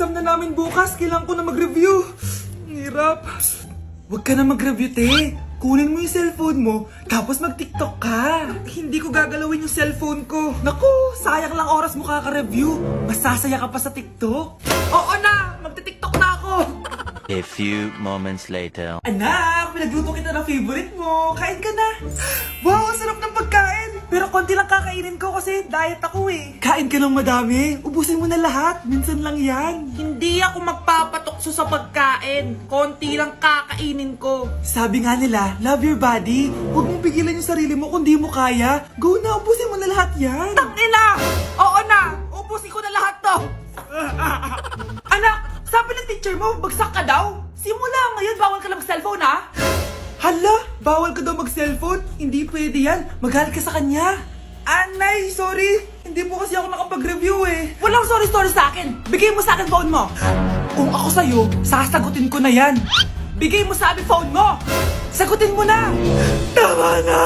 exam na namin bukas. Kailangan ko na mag-review. Ang hirap. Huwag ka na mag-review, te. Kunin mo yung cellphone mo, tapos mag-TikTok ka. Hindi ko gagalawin yung cellphone ko. Naku, sayang lang oras mo kaka-review. Masasaya ka pa sa TikTok. Oo na, magti-TikTok na ako. A few moments later. Anak, pinagluto kita ng favorite mo. Kain ka na. Wow, ang sarap ng pagkain. Pero konti lang kakainin ko kasi diet ako eh. Kain ka ng madami. Ubusin mo na lahat. Minsan lang yan. Hindi ako magpapatukso sa pagkain. Konti lang kakainin ko. Sabi nga nila, love your body. Huwag mong pigilan yung sarili mo kung di mo kaya. Go na, ubusin mo na lahat yan. Tangina! Oo na! Ubusin ko na lahat to. Anak, sabi ng teacher mo, bagsak ka daw? Simula ngayon, bawal ka na mag-cellphone, ha? Hala, bawal ka daw mag-cellphone? Hindi pwede yan. Magalit ka sa kanya. Anay, sorry. Hindi po kasi ako nakapag-review eh. Walang sorry sa akin. Bigay mo sa akin phone mo. Kung ako sa'yo, sasagutin ko na yan. Bigay mo sa akin phone mo. Sagutin mo na. Tama na.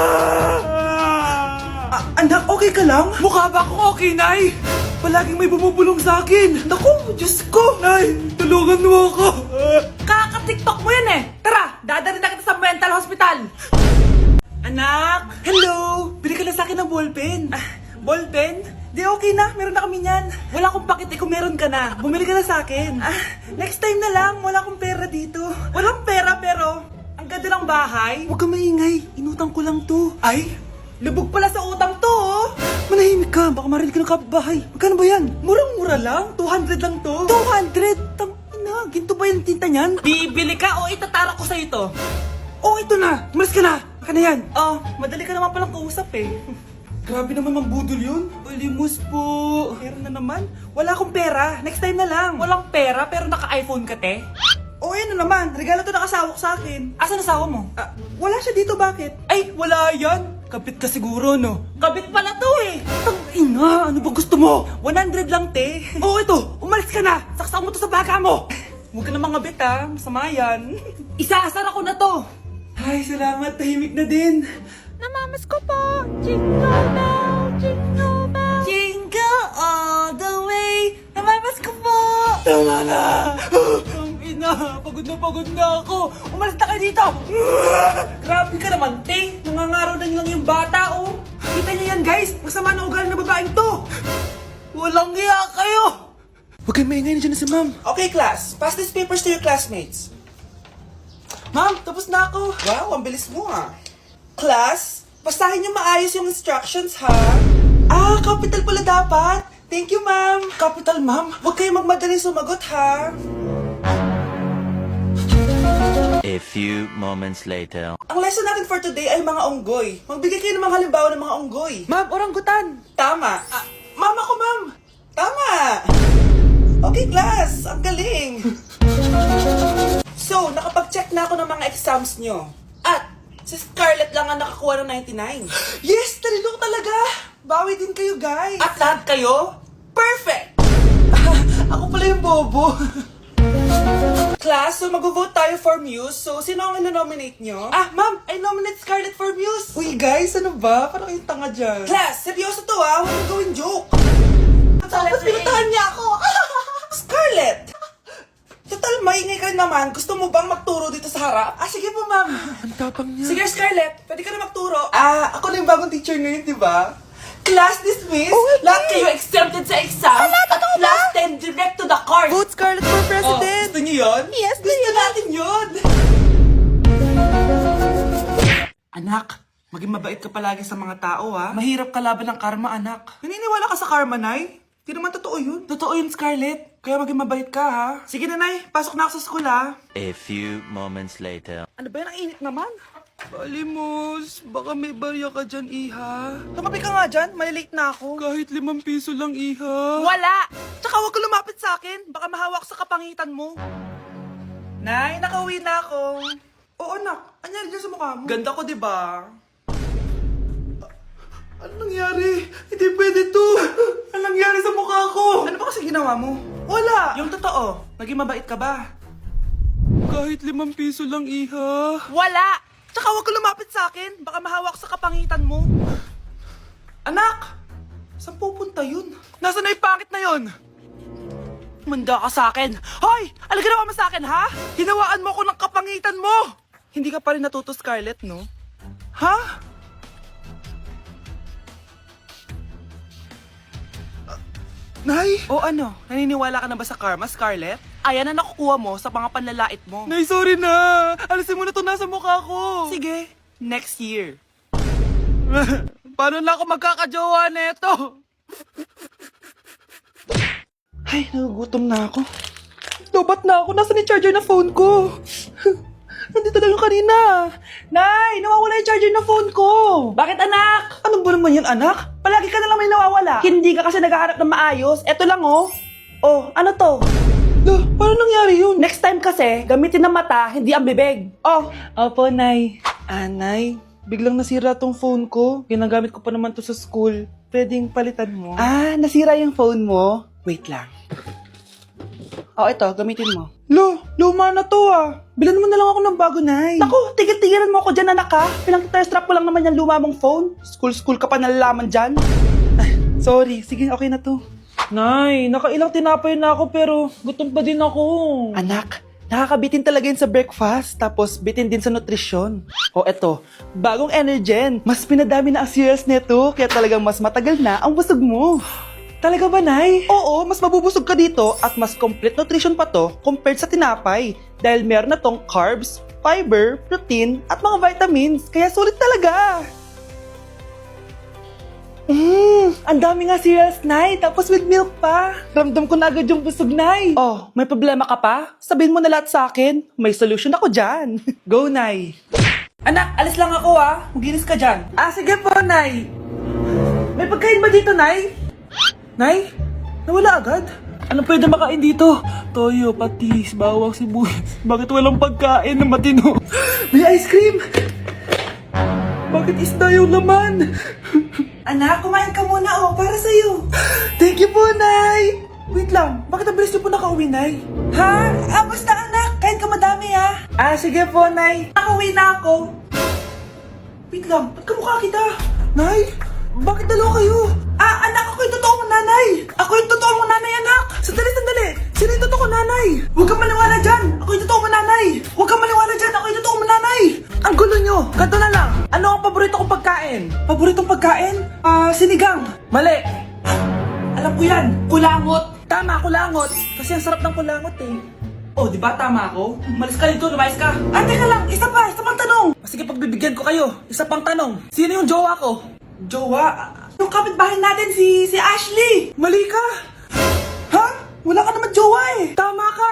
Anak, okay ka lang? Mukha ba akong okay, Nay? Palaging may bumubulong sa akin. Naku, Diyos ko. Nay, tulungan mo ako. Kaka-TikTok mo yan eh. Tara, dadalhin na kita sa mental hospital. Anak, hello. Bili ka na sa akin ng ballpen. Ballpen? Di okay na, meron na kami niyan. Wala akong pakit kung meron ka na. Bumili ka na sa akin. Next time na lang, wala akong pera dito. Walang pera pero, ang ganda ng bahay. Huwag ka maingay, inutang ko lang to. Ay, lubog pala sa utang to, oh. Manahimik ka, baka marinig ka ng kapitbahay. Magkano ba yan? Murang-mura lang, 200 lang to. 200? Tangina, ginto ba yung tinta niyan? Bibili ka o itatara ko sa ito? Oh, ito na, umalis ka na. Baka na yan. Oh, madali ka naman palang kausap eh. Grabe naman mambudol yun. Palimos po. Meron na naman. Wala akong pera, next time na lang. Walang pera pero naka-iPhone ka, te? Oh, yan na naman. Regalo to nakasawa ko sa akin. Asan asawa mo? Wala siya dito, bakit? Ay, wala yan. Kabit ka siguro, no? Kabit pala to eh. Tangina, ano ba gusto mo? 100 lang, te. Oh, ito. Umalis ka na. Saksak mo to sa baka mo. Huwag ka na mga bit, ha. Masama yan. Isaasara ko na to. Ay, salamat. Tahimik na din. Namamas ko po. Jingle bell, jingle bell. Jingle all the way. Namamas ko po. Tama na. Pagod na ako. Umalis na kayo dito. Grabe ka naman, te. Nangangaraw na lang yung bata, oh. Kita niyo yan, guys. Masama na ugali na babaeng to. Walang iya kayo. Huwag kayong maingay, nandiyan na si ma'am. Okay, class. Pass these papers to your classmates. Ma'am, tapos na ako. Wow, ang bilis mo, ah. Class, basahin niyo maayos yung instructions, ha? Capital pala dapat. Thank you, ma'am. Capital, ma'am. Huwag kayong magmadaling sumagot, ha? A few moments later. Ang lesson natin for today ay mga unggoy. Magbigay kayo ng mga halimbawa ng mga unggoy. Ma'am, oranggutan. Tama. Ma'am ako, ma'am. Tama. Okay, class. Ang galing. So, nakapag-check na ako ng mga exams nyo. At, si Scarlett lang ang nakakuha ng 99. Yes! Talino talaga! Bawi din kayo, guys. At lahat kayo? Perfect! Ako pala yung bobo. Class, so mag-vote tayo for Muse. So, sino ang ino-nominate nyo? Ma'am, I nominate Scarlett for Muse. Uy, guys, ano ba? Parang yung tanga dyan. Class, seryoso to ah. Huwag mong gawin joke. Tapos pinuntahan niya ako. Scarlett! Total, maingay ka rin naman. Gusto mo bang magturo dito sa harap? Sige po, ma'am. Ang tapang niya. Sige, Scarlett. Pwede ka na magturo. Ako na yung bagong teacher ngayon, di ba? Class dismissed. Lahat kayo exempted sa exam. Totoo ba? Last 10 direct to the court. Vote Scarlett for president. Gusto niyo yun? Yes, Gusto natin yun. Anak, maging mabait ka palagi sa mga tao, ha? Mahirap kalaban ng karma, anak. Naniniwala ka sa karma, Nay? Di naman totoo yun. Totoo yun, Scarlett. Kaya maging mabait ka, ha? Sige na, Nay. Pasok na ako sa school, ha? A few moments later. Ano ba yan? Ang init naman. Balimos, baka may barya ka dyan, Iha. Tumabi ka nga dyan, malilate na ako. Kahit 5 piso lang, Iha. Wala! Tsaka huwag ka lumapit sa akin, baka mahawak sa kapangitan mo. Nay, nakauwi na ako. Oo, anak. Anyari dyan sa mukha mo? Ganda ko, diba? Ano nangyari? Hindi pwede to. Ano nangyari sa mukha ko? Ano ba kasi ginawa mo? Wala! Yung totoo, naging mabait ka ba? Kahit 5 piso lang, Iha. Wala! Tsaka huwag ka lumapit sa akin. Baka mahawak sa kapangitan mo. Anak! Saan pupunta yun? Nasaan na yung pangit na yun? Manda ka sa akin. Hoy! Ano ginawa mo sa akin, ha? Hinawaan mo ako ng kapangitan mo! Hindi ka pa rin natuto, Scarlett, no? Ha? Nay? O ano? Naniniwala ka na ba sa karma, Scarlett? Ayan na nakukuha mo sa mga panlalait mo. Nay, sorry na! Alisin mo na to nasa mukha ko! Sige, next year. Paano na ako magkakajowa neto? Ay, nagugutom na ako. Lobat na ako. Nasaan yung charger na phone ko? Nandito lang yung kanina. Nay, nawawala yung charger na phone ko. Bakit, anak? Ano ba naman yan, anak? Palagi ka na lang may nawawala. Hindi ka kasi naghahanap ng maayos. Eto lang, oh. Oh, ano to? Paano nangyari yun? Next time kasi, gamitin ng mata, hindi ang bibig. Oh. Opo, Nay. Nay, biglang nasira tong phone ko. Ginagamit ko pa naman to sa school. Pwedeng palitan mo. Nasira yung phone mo? Wait lang. Oh, ito, gamitin mo. Luma na to Bilan mo na lang ako ng bago, Nay. Naku, tigil-tigilan mo ako dyan, anak ha. Pinang-strap ko lang naman yung luma mong phone. School ka pa nalalaman dyan. Sorry, sige, okay na to. Nay, nakailang tinapay na ako pero gutom pa din ako. Anak, nakakabitin talaga yun sa breakfast, tapos bitin din sa nutrisyon. O eto, bagong Energen. Mas pinadami na ang cereals neto, kaya talagang mas matagal na ang busog mo. Talaga ba, Nay? Oo, mas mabubusog ka dito at mas complete nutrition pa to compared sa tinapay. Dahil meron na tong carbs, fiber, protein, at mga vitamins. Kaya sulit talaga. Ang dami nga cereals, Nay. Tapos with milk pa. Ramdam ko na agad yung busog, Nay. Oh, may problema ka pa? Sabihin mo na lahat sa akin. May solution ako dyan. Go, Nay. Anak, alis lang ako Maginis ka dyan. Sige po, Nay. May pagkain ba dito, Nay? Nay? Nawala agad? Ano pwede makain dito? Toyo, patis, bawang, sibuyas. Bakit walang pagkain na matino? May ice cream! Bakit isda yung laman? Anak, kumain ka muna para sa'yo. Thank you po, Nay! Wait lang, bakit ang bilis niyo po nakauwi, Nay? Basta anak, kain ka madami sige po, Nay. Nakauwi na ako. Wait lang, ba't kamukha kita? Nay, bakit dalawa kayo? Anak, ako yung totoo mong nanay! Ako yung totoo mong nanay, anak! Sandali! Sino yung totoo kong nanay? Huwag kang maniwala dyan! Ako yung totoo mong nanay! Huwag kang maniwala dyan! Ako yung totoo mong nanay! Ang gulo nyo! Ganto na lang! Ano ang paborito kong pagkain? Paboritong pagkain? Sinigang! Mali! Alam ko yan! Kulangot! Tama, kulangot! Kasi ang sarap ng kulangot Oh, di ba tama ako? Malis ka dito, lumayas ka! Teka lang! Isa pang tanong! Sige, pagbibigyan ko kayo. Isa pang tanong. Sino yung jowa ko? Jowa? Yung kapitbahay natin, si Ashley! Mali ka! Ha? Wala ka naman jowa Tama ka!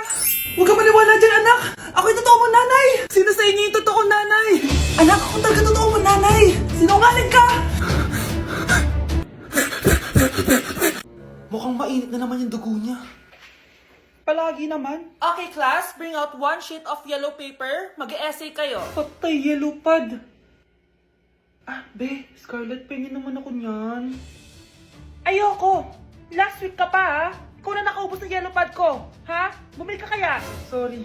Huwag ka maniwala dyan, anak! Ako yung totoo mong nanay! Sino sa inyo yung totoo nanay? Anak, ako talaga totoo mong nanay! Sinungaling ka! Mukhang mainit na naman yung dugo niya. Palagi naman. Okay, class. Bring out one sheet of yellow paper. Mag-essay kayo. Patay, yellow pad. Scarlett, pengin naman ako niyan. Ayoko! Last week ka pa, Ikaw na nakaubos ng yellow pad ko, ha? Bumili ka kaya? Sorry.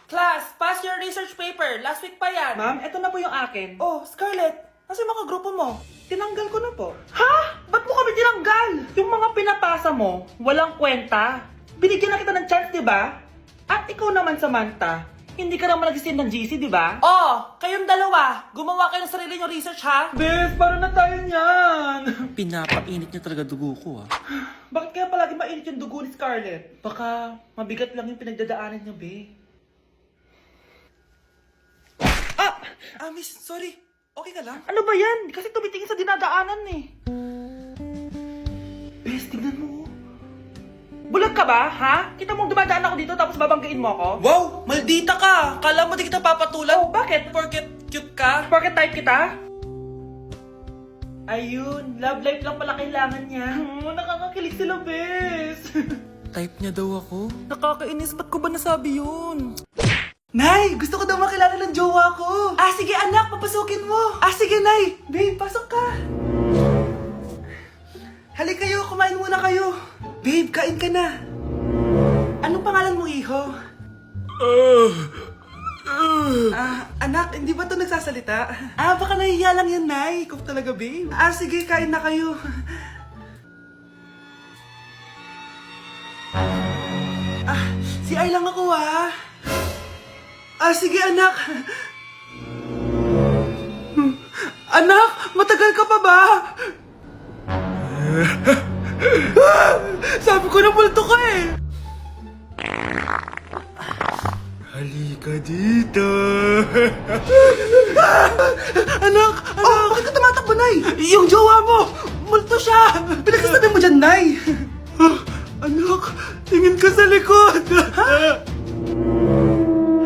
Class, pass your research paper. Last week pa yan. Ma'am, eto na po yung akin. Oh, Scarlett, nasa yung mga grupo mo? Tinanggal ko na po. Ha? Ba't mo kami tinanggal? Yung mga pinapasa mo, walang kwenta. Binigyan na kita ng chance, di ba? At ikaw naman, Samantha, hindi ka naman nag-send ng GC, di ba? Oh, kayong dalawa. Gumawa kayo ng sarili nyo research, ha? Bes, paano na tayo niyan? Pinapainit niya talaga dugo ko Bakit kaya palagi mainit yung dugo ni Scarlett? Baka mabigat lang yung pinagdadaanan niya, be. Miss, sorry. Okay ka lang? Ano ba yan? Kasi tumitingin sa dinadaanan Bes, tignan mo. Bulag ka ba, ha? Kita mong dumadaan ako dito tapos babanggain mo ako? Wow! Maldita ka! Kala mo di kita papatulan? Oh, bakit? Porket cute ka? Porket type kita? Ayun, love life lang pala kailangan niya. Nakakakilig sila, bes. Type niya daw ako. Nakakainis, ba't ko ba nasabi yun? Nay, gusto ko daw makilala ng jowa ko. Sige anak, papasukin mo. Sige Nay. Babe, pasok ka. Halika kayo, kumain muna kayo. Babe, kain ka na. Anong pangalan mo, iho? Anak, hindi ba ito nagsasalita? Baka nahihiya lang yan, Nay. Ikaw talaga, babe. Sige, kain na kayo. CR lang ako, ha? Sige, anak. Anak, matagal ka pa ba? Sabi ko na multo ka eh. Halika dito. Anak! Bakit ka tumatakbo, Nay? Yung jowa mo! Multo siya! Pinagsasabi mo dyan, Nay! Anak, tingin ka sa likod!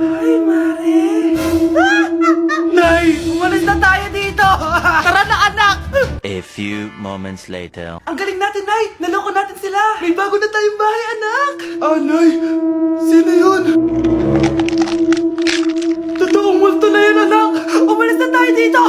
Ay, Mare! Nay, umalis na tayo dito! Tara na, anak! A few moments later. Ang galing natin, Nay! Naloko natin sila! May bago na tayong bahay, anak! Nay! Sino yun? Totoong multo na yun, anak! Umalis na tayo dito!